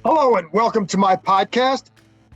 Hello and welcome to my podcast.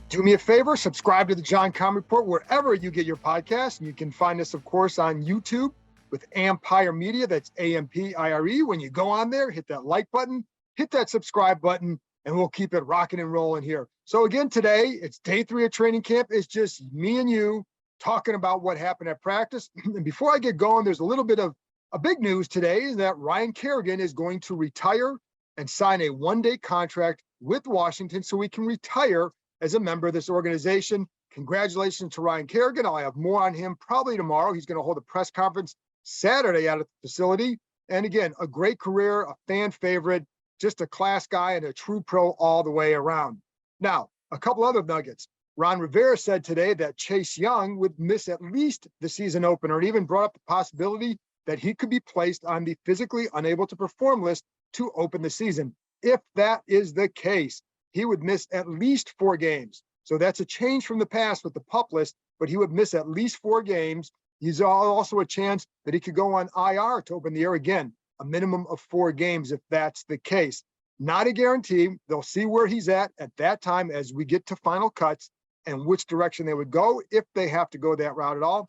Do me a favor, subscribe to the John Keim Report wherever you get your podcasts. And you can find us, of course, on YouTube with Ampire Media. That's AMPIRE. When you go on there, hit that like button, hit that subscribe button, and we'll keep it rocking and rolling here. So again, today, it's day 3 of training camp. It's just me and you talking about what happened at practice. And before I get going, there's a little bit of a big news today is that Ryan Kerrigan is going to retire and sign a one-day contract with Washington so he can retire as a member of this organization. Congratulations to Ryan Kerrigan. I'll have more on him probably tomorrow. He's going to hold a press conference Saturday out at the facility. And again, a great career, a fan favorite, just a class guy and a true pro all the way around. Now, a couple other nuggets. Ron Rivera said today that Chase Young would miss at least the season opener and even brought up the possibility that he could be placed on the physically unable to perform list to open the season. If that is the case, he would miss at least 4 games. So that's a change from the past with the PUP list, but he would miss at least 4 games. He's also a chance that he could go on IR to open the year again, a minimum of 4 games if that's the case. Not a guarantee. They'll see where he's at that time as we get to final cuts and which direction they would go if they have to go that route at all.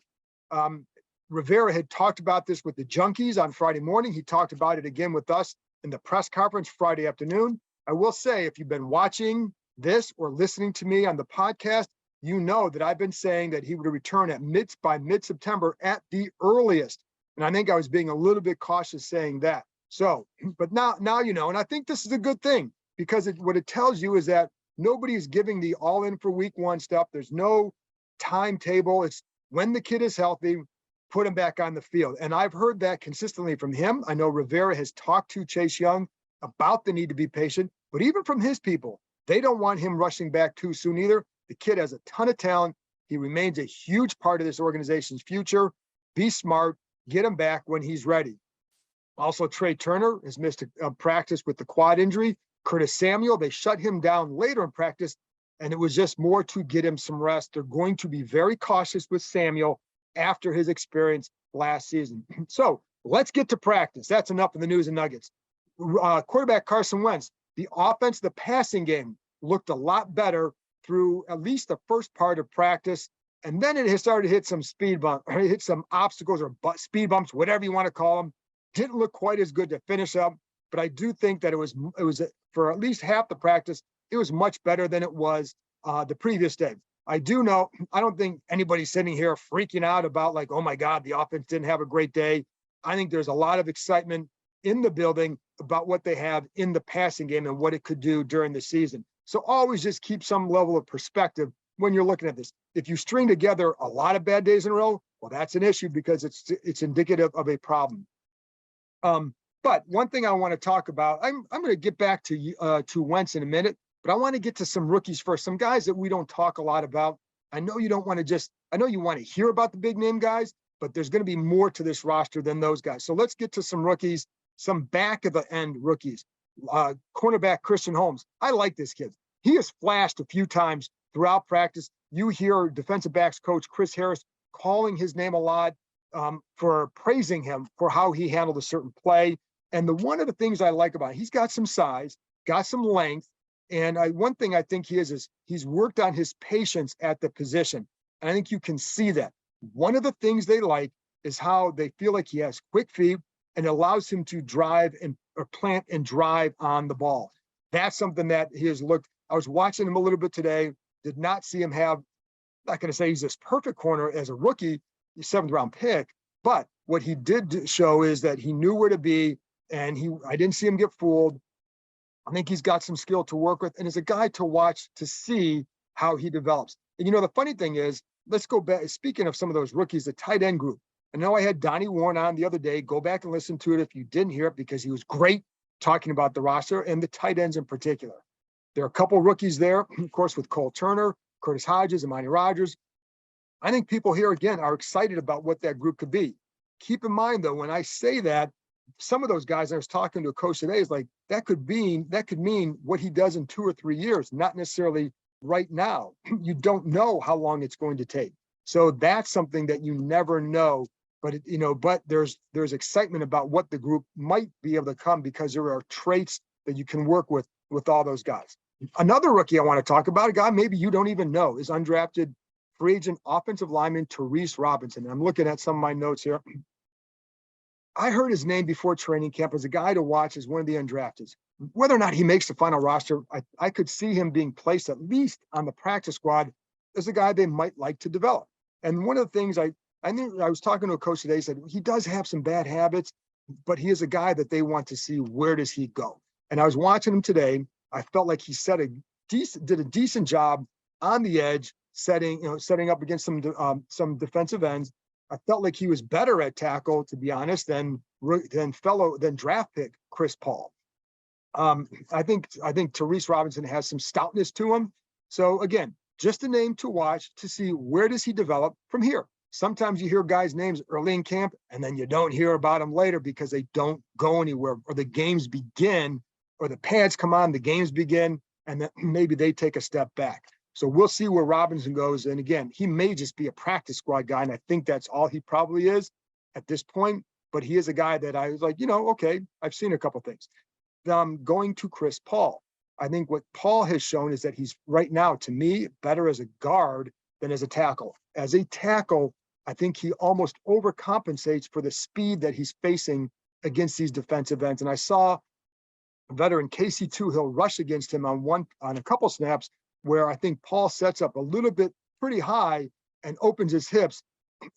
Rivera had talked about this with the Junkies on Friday morning. He talked about it again with us in the press conference Friday afternoon. I will say, if you've been watching this or listening to me on the podcast, you know that I've been saying that he would return by mid-September at the earliest. And I think I was being a little bit cautious saying that. So, but now you know, and I think this is a good thing because what it tells you is that nobody's giving the all in for week 1 stuff. There's no timetable. It's when the kid is healthy, put him back on the field. And I've heard that consistently from him. I know Rivera has talked to Chase Young about the need to be patient, but even from his people, they don't want him rushing back too soon either. The kid has a ton of talent. He remains a huge part of this organization's future. Be smart, get him back when he's ready. Also, Trey Turner has missed a practice with the quad injury. Curtis Samuel, they shut him down later in practice, and it was just more to get him some rest. They're going to be very cautious with Samuel after his experience last season. So let's get to practice. That's enough of the news and nuggets. Quarterback Carson Wentz, the offense, the passing game looked a lot better through at least the first part of practice. And then it has started to hit some hit some obstacles or speed bumps, whatever you want to call them. Didn't look quite as good to finish up, but I do think that it was for at least half the practice, it was much better than it was the previous day. I do know, I don't think anybody's sitting here freaking out about like, oh my God, the offense didn't have a great day. I think there's a lot of excitement in the building about what they have in the passing game and what it could do during the season. So always just keep some level of perspective when you're looking at this. If you string together a lot of bad days in a row, well, that's an issue because it's indicative of a problem. But one thing I want to talk about, I'm going to get back to Wentz in a minute, but I want to get to some rookies first, some guys that we don't talk a lot about. I know you don't want to I know you want to hear about the big name guys, but there's going to be more to this roster than those guys. So let's get to some rookies, some back of the end rookies. Cornerback Christian Holmes. I like this kid. He has flashed a few times throughout practice. You hear defensive backs coach Chris Harris calling his name a lot for praising him for how he handled a certain play. And one of the things I like about it, he's got some size, got some length. And one thing I think he is he's worked on his patience at the position. And I think you can see that. One of the things they like is how they feel like he has quick feet and allows him to drive or plant and drive on the ball. That's something that he has looked. I was watching him a little bit today, did not see him have, not going to say he's this perfect corner as a rookie, 7th round pick, but what he did show is that he knew where to be, and I didn't see him get fooled. I think he's got some skill to work with, and is a guy to watch to see how he develops. And you know, the funny thing is, let's go back. Speaking of some of those rookies, the tight end group. I know I had Donnie Warren on the other day. Go back and listen to it if you didn't hear it, because he was great talking about the roster and the tight ends in particular. There are a couple rookies there, of course, with Cole Turner, Curtis Hodges, Amani Rogers. I think people here, again, are excited about what that group could be. Keep in mind, though, when I say that, some of those guys, I was talking to a coach today, is like, that could mean what he does in 2 or 3 years, not necessarily right now. You don't know how long it's going to take. So that's something that you never know. But but there's excitement about what the group might be able to come, because there are traits that you can work with all those guys. Another rookie I want to talk about, a guy maybe you don't even know, is undrafted free agent offensive lineman Tyrese Robinson. And I'm looking at some of my notes here. I heard his name before training camp as a guy to watch as one of the undrafteds. Whether or not he makes the final roster, I could see him being placed at least on the practice squad as a guy they might like to develop. And one of the things I think I was talking to a coach today, said he does have some bad habits, but he is a guy that they want to see where does he go. And I was watching him today. I felt like he did a decent job on the edge, setting up against some defensive ends. I felt like he was better at tackle, to be honest, than draft pick Chris Paul. I think Tyrese Robinson has some stoutness to him. So again, just a name to watch to see where does he develop from here. Sometimes you hear guys' names early in camp and then you don't hear about them later because they don't go anywhere, or the games begin, or the pads come on, the games begin, and then maybe they take a step back. So we'll see where Robinson goes. And again, he may just be a practice squad guy, and I think that's all he probably is at this point. But he is a guy that I was like, okay, I've seen a couple things. Going to Chris Paul, I think what Paul has shown is that he's right now, to me, better as a guard than as a tackle. As a tackle, I think he almost overcompensates for the speed that he's facing against these defensive ends. And I saw veteran Casey Toohill rush against him on a couple snaps where I think Paul sets up a little bit pretty high and opens his hips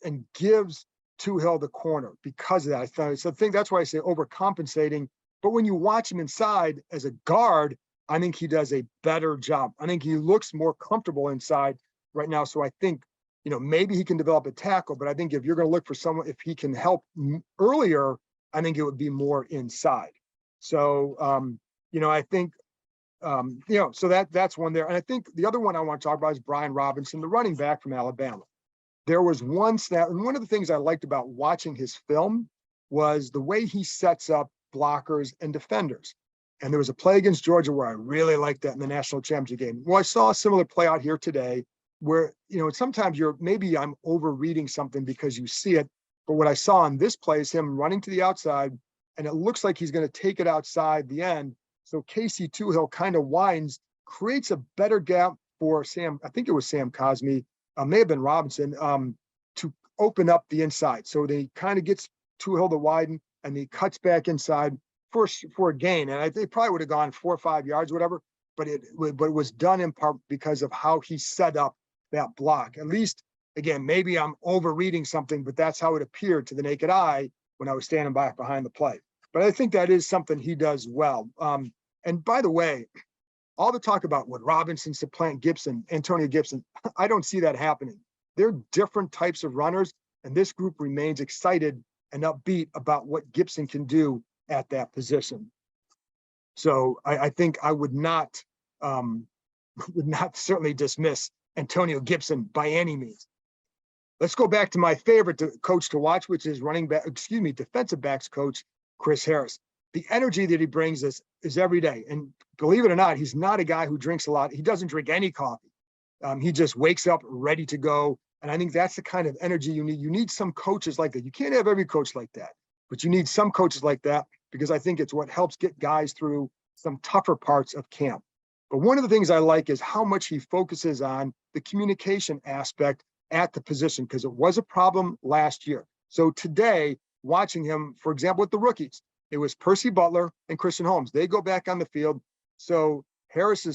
and gives Toohill the corner because of that. I think that's why I say overcompensating. But when you watch him inside as a guard, I think he does a better job. I think he looks more comfortable inside right now. So I think, maybe he can develop a tackle, but I think if you're going to look for someone, if he can help earlier, I think it would be more inside. So, I think, so that's one there. And I think the other one I want to talk about is Brian Robinson, the running back from Alabama. There was one snap, and one of the things I liked about watching his film was the way he sets up blockers and defenders. And there was a play against Georgia where I really liked that in the national championship game. Well, I saw a similar play out here today where, sometimes maybe I'm overreading something because you see it, but what I saw in this play is him running to the outside, and it looks like he's going to take it outside the end. So Casey Toohill kind of winds, creates a better gap for Sam. I think it was Sam Cosmi, may have been Robinson, to open up the inside. So they kind of gets Toohill to widen, and he cuts back inside for a gain. And they probably would have gone 4 or 5 yards, whatever. But it was done in part because of how he set up that block. At least, again, maybe I'm overreading something, but that's how it appeared to the naked eye when I was standing back behind the play. But I think that is something he does well. And by the way, all the talk about what Robinson supplant Antonio Gibson, I don't see that happening. They're different types of runners, and this group remains excited and upbeat about what Gibson can do at that position. So I think I would not certainly dismiss Antonio Gibson by any means. Let's go back to my favorite coach to watch, which is defensive backs coach, Chris Harris. The energy that he brings is every day. And believe it or not, he's not a guy who drinks a lot. He doesn't drink any coffee. He just wakes up ready to go. And I think that's the kind of energy you need. You need some coaches like that. You can't have every coach like that, but you need some coaches like that because I think it's what helps get guys through some tougher parts of camp. But one of the things I like is how much he focuses on the communication aspect at the position, because it was a problem last year. So today, watching him, for example, with the rookies, it was Percy Butler and Christian Holmes. They go back on the field. So Harris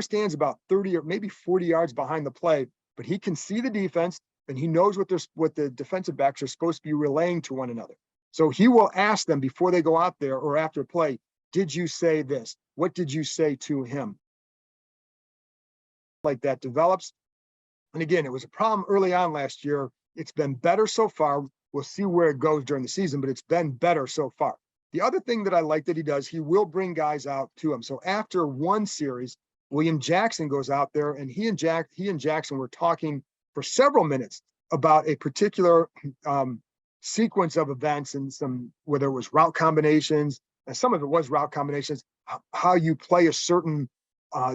stands about 30 or maybe 40 yards behind the play, but he can see the defense and he knows what the defensive backs are supposed to be relaying to one another. So he will ask them before they go out there or after play, did you say this? What did you say to him? Like that develops. And again, it was a problem early on last year. It's been better so far. We'll see where it goes during the season, but it's been better so far. The other thing that I like that he does, he will bring guys out to him. So after one series, William Jackson goes out there, and he and Jackson were talking for several minutes about a particular sequence of events and whether it was route combinations, and some of it was route combinations, how you play a certain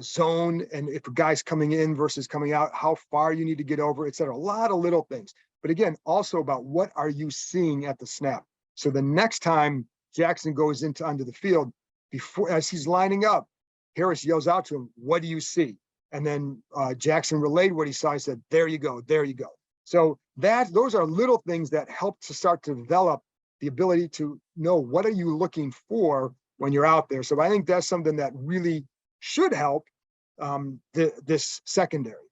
zone, and if a guy's coming in versus coming out, how far you need to get over, et cetera. A lot of little things. But again, also about what are you seeing at the snap. So the next time Jackson goes onto the field, as he's lining up, Harris yells out to him, "What do you see?" And then Jackson relayed what he saw. He said, "There you go, there you go." So those are little things that help to start to develop the ability to know what are you looking for when you're out there. So I think that's something that really should help this secondary.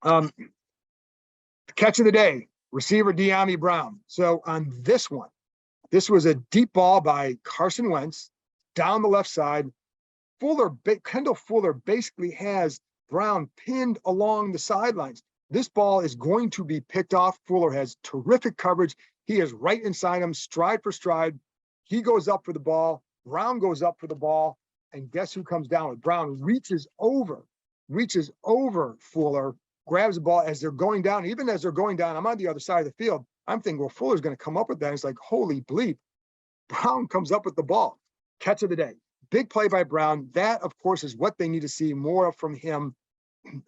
Catch of the day, receiver Dyami Brown. So on this one, this was a deep ball by Carson Wentz down the left side. Kendall Fuller basically has Brown pinned along the sidelines. This ball is going to be picked off. Fuller has terrific coverage. He is right inside him, stride for stride. He goes up for the ball. Brown goes up for the ball. And guess who comes down with Brown? Reaches over Fuller, grabs the ball as they're going down. Even as they're going down, I'm on the other side of the field. I'm thinking, well, Fuller's going to come up with that. It's like, holy bleep. Brown comes up with the ball. Catch of the day. Big play by Brown. That, of course, is what they need to see more from him.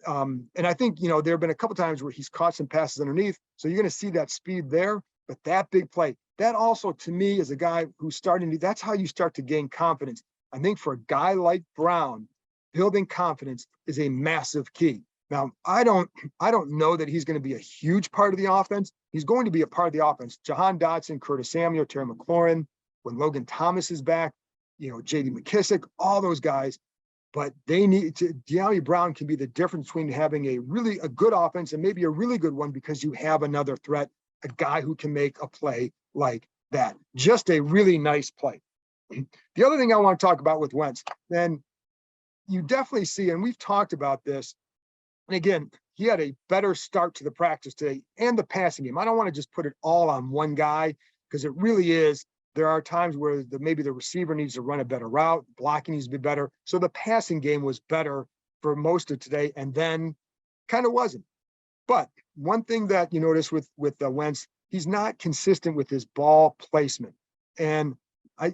And I think, there have been a couple times where he's caught some passes underneath. So you're going to see that speed there. But that big play, that also, to me, is a guy who's that's how you start to gain confidence. I think for a guy like Brown, building confidence is a massive key. Now, I don't know that he's going to be a huge part of the offense. He's going to be a part of the offense. Jahan Dotson, Curtis Samuel, Terry McLaurin, when Logan Thomas is back, J.D. McKissick, all those guys. But they need to, Dyami Brown can be the difference between having a good offense and maybe a really good one because you have another threat, a guy who can make a play like that. Just a really nice play. The other thing I want to talk about with Wentz, then you definitely see, and we've talked about this, and again, he had a better start to the practice today and the passing game. I don't want to just put it all on one guy because it really is. There are times where maybe the receiver needs to run a better route, blocking needs to be better. So the passing game was better for most of today, and then kind of wasn't. But one thing that you notice with Wentz, he's not consistent with his ball placement. And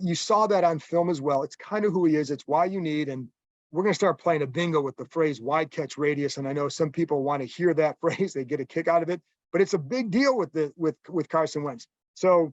you saw that on film as well. It's kind of who he is. It's why you need, and we're going to start playing a bingo with the phrase wide catch radius. And I know some people want to hear that phrase. They get a kick out of it, but it's a big deal with Carson Wentz. So,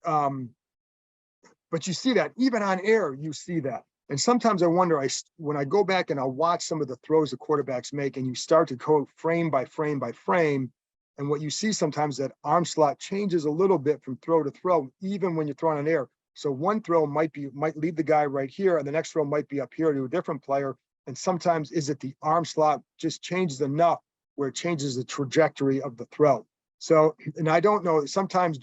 but you see that even on air, you see that. And sometimes I wonder, when I go back and I'll watch some of the throws the quarterbacks make, and you start to go frame by frame by frame, and what you see sometimes that arm slot changes a little bit from throw to throw, even when you're throwing on air. So one throw might lead the guy right here, and the next throw might be up here to a different player. And sometimes is it the arm slot just changes enough where it changes the trajectory of the throw. So, and I don't know, sometimes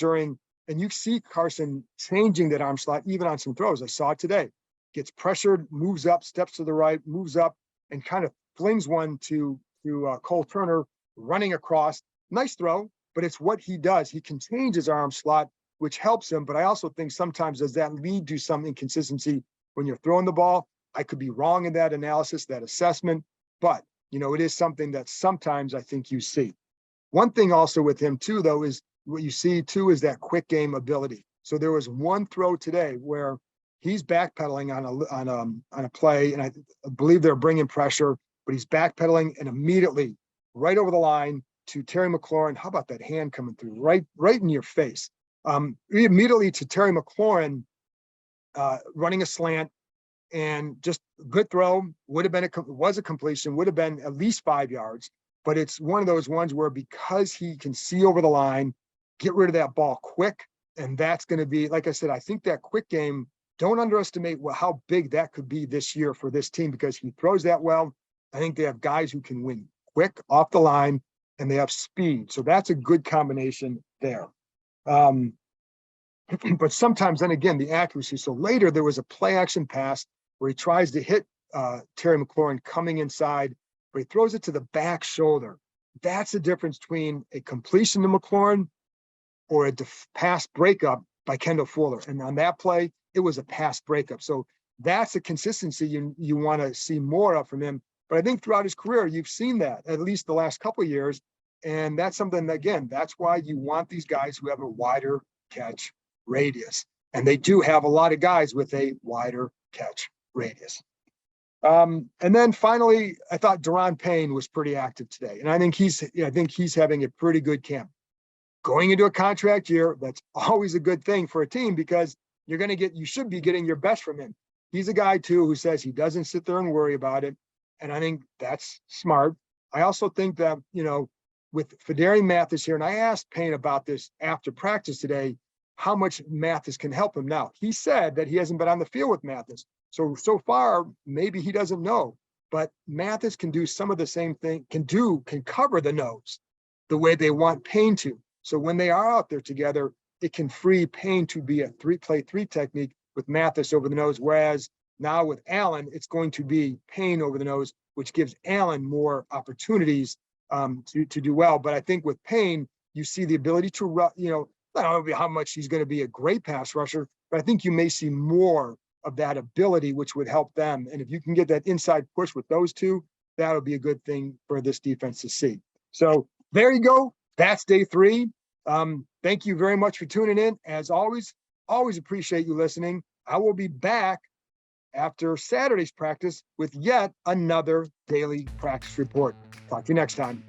and you see Carson changing that arm slot even on some throws. I saw it today. Gets pressured, moves up, steps to the right, moves up, and kind of flings one to Cole Turner running across. Nice throw, but it's what he does. He can change his arm slot, which helps him. But I also think sometimes does that lead to some inconsistency when you're throwing the ball? I could be wrong in that analysis, that assessment, but it is something that sometimes I think you see. One thing also with him too, though, is what you see too is that quick game ability. So there was one throw today where he's backpedaling on a play, and I believe they're bringing pressure, but he's backpedaling and immediately right over the line to Terry McLaurin. How about that hand coming through right in your face? Immediately to Terry McLaurin, running a slant, and just good throw. Was a completion, would have been at least 5 yards, but it's one of those ones where because he can see over the line, get rid of that ball quick, and that's going to be, like I said, I think that quick game. Don't underestimate how big that could be this year for this team because he throws that well. I think they have guys who can win quick off the line, and they have speed. So that's a good combination there. But sometimes then again, the accuracy. So later there was a play action pass where he tries to hit Terry McLaurin coming inside, but he throws it to the back shoulder. That's the difference between a completion to McLaurin or a pass breakup by Kendall Fuller. And on that play, it was a pass breakup. So that's a consistency you want to see more of from him. But I think throughout his career, you've seen that at least the last couple of years. And that's something, again, that's why you want these guys who have a wider catch radius. And they do have a lot of guys with a wider catch radius. And then finally, I thought Daron Payne was pretty active today. And I think he's having a pretty good camp. Going into a contract year, that's always a good thing for a team because you should be getting your best from him. he's a guy too who says he doesn't sit there and worry about it. And I think that's smart. I also think that, with Fedarian Mathis here, and I asked Payne about this after practice today, how much Mathis can help him. Now, he said that he hasn't been on the field with Mathis. So far, maybe he doesn't know, but Mathis can do some of the same thing, can cover the nose the way they want Payne to. So when they are out there together, it can free Payne to be a play three technique with Mathis over the nose. Whereas now with Allen, it's going to be Payne over the nose, which gives Allen more opportunities to do well. But I think with Payne, you see the ability to, I don't know how much he's going to be a great pass rusher, but I think you may see more of that ability, which would help them. And if you can get that inside push with those two, that'll be a good thing for this defense to see. So there you go. That's day 3. Thank you very much for tuning in. As always appreciate you listening. I will be back after Saturday's practice with yet another daily practice report. Talk to you next time.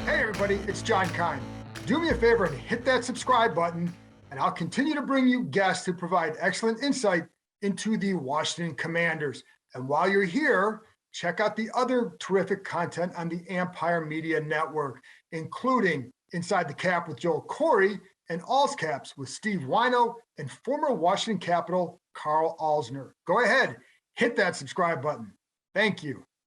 Hey everybody, it's John Keim. Do me a favor and hit that subscribe button, and I'll continue to bring you guests who provide excellent insight into the Washington Commanders. And while you're here, check out the other terrific content on the Empire Media Network, including Inside the Cap with Joel Corey and All's Caps with Steve Wino and former Washington Capital Carl Alsner. Go ahead, hit that subscribe button. Thank you.